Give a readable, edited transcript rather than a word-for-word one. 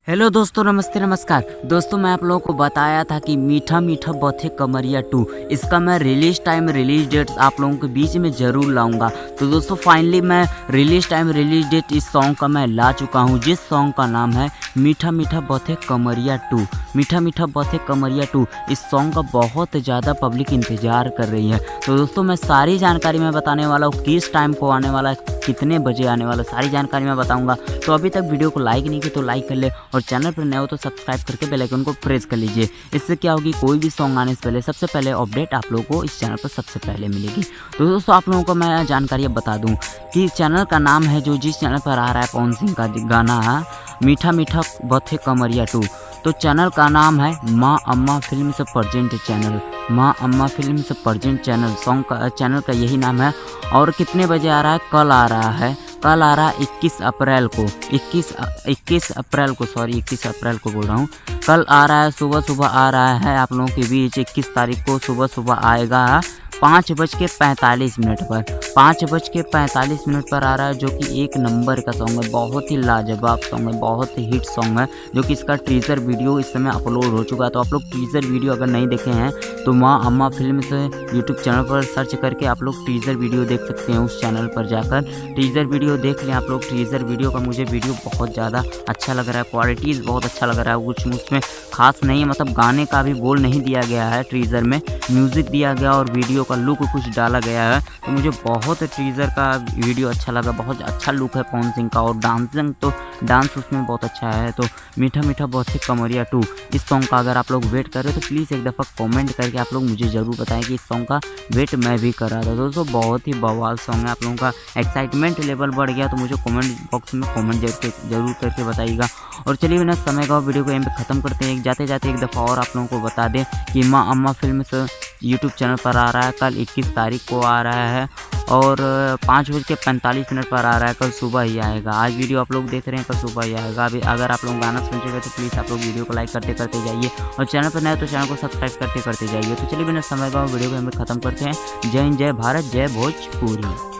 Hello दोस्तों, नमस्ते नमस्कार दोस्तों। मैं आप लोगों को बताया था कि मीठा मीठा बथे कमरिया 2 इसका मैं रिलीज टाइम रिलीज डेट आप लोगों के बीच में ज़रूर लाऊंगा। तो दोस्तों फाइनली मैं रिलीज टाइम रिलीज डेट इस सॉन्ग का मैं ला चुका हूं, जिस सॉन्ग का नाम है मीठा मीठा बथे कमरिया 2। मीठा मीठा बथे कमरिया 2 इस सॉन्ग का बहुत ज़्यादा पब्लिक इंतज़ार कर रही है। तो दोस्तों मैं सारी जानकारी मैं बताने वाला हूँ, किस टाइम को आने वाला है, कितने बजे आने वाला, सारी जानकारी मैं बताऊंगा। तो अभी तक वीडियो को लाइक नहीं किया तो लाइक कर ले, और चैनल पर नए हो तो सब्सक्राइब करके बेल आइकन को प्रेस कर लीजिए। इससे क्या होगी, कोई भी सॉन्ग आने से पहले सबसे पहले अपडेट आप लोगों को इस चैनल पर सबसे पहले मिलेगी। तो दोस्तों आप लोगों को मैं जानकारी बता दूं कि चैनल का नाम है, जो जिस चैनल पर आ रहा है पवन सिंह का गाना है मीठा मीठा बथे कमरिया 2, तो चैनल का नाम है माँ अम्मा फिल्म से प्रेजेंट चैनल। माँ अम्मा फिल्म से प्रेजेंट चैनल सॉन्ग का चैनल का यही नाम है। और कितने बजे आ रहा है, कल आ रहा है, कल आ रहा है 21 अप्रैल को, 21 अप्रैल को बोल रहा हूँ। कल आ रहा है, सुबह सुबह आ रहा है आप लोगों के बीच। 21 तारीख को सुबह सुबह आएगा 5:45 पर, 5:45 पर आ रहा है, जो कि एक नंबर का सॉन्ग है, बहुत ही लाजवाब सॉन्ग है, बहुत ही हिट सॉन्ग है। जो कि इसका टीजर वीडियो इस समय अपलोड हो चुका है। तो आप लोग टीजर वीडियो अगर नहीं देखे हैं तो माँ अम्मा फिल्म से यूट्यूब चैनल पर सर्च करके आप लोग टीजर वीडियो देख सकते हैं। उस चैनल पर जाकर टीजर वीडियो देख लें आप लोग। टीजर वीडियो का मुझे वीडियो बहुत ज़्यादा अच्छा लग रहा है, क्वालिटीज़ बहुत अच्छा लग रहा है। कुछ उसमें खास नहीं है, मतलब गाने का भी बोल नहीं दिया गया है टीजर में, म्यूज़िक दिया गया और वीडियो का लुक कुछ डाला गया है। तो मुझे बहुत टीजर का वीडियो अच्छा लगा, बहुत अच्छा लुक है पवन सिंह का, और डांस उसमें बहुत अच्छा है। तो मीठा मीठा बथे कमरिया 2 इस सॉन्ग का अगर आप लोग वेट कर रहे हो तो प्लीज़ एक दफ़ा कमेंट करके आप लोग मुझे ज़रूर बताएं कि इस सॉन्ग का वेट मैं भी कर रहा था। दोस्तों बहुत ही बवाल सॉन्ग है, आप लोगों का एक्साइटमेंट लेवल बढ़ गया तो मुझे कमेंट बॉक्स में कमेंट जरूर करके बताइएगा। और चलिए बिना समय का वीडियो को यहीं पे ख़त्म करते हैं। जाते जाते एक दफ़ा और आप लोगों को बता दें कि माँ अम्मा फिल्म से यूट्यूब चैनल पर आ रहा है, कल 21 तारीख को आ रहा है, और 5:45 पर आ रहा है, कल सुबह ही आएगा। आज वीडियो आप लोग देख रहे हैं, कल सुबह ही आएगा। अभी अगर आप लोग गाना सुन रहे तो प्लीज़ आप लोग वीडियो को लाइक करते करते जाइए, और चैनल पर नए तो चैनल को सब्सक्राइब करते करते जाइए। तो चलिए बिना समय का वीडियो को हम खत्म करते हैं। जय हिंद, जय भारत, जय भोजपुरी।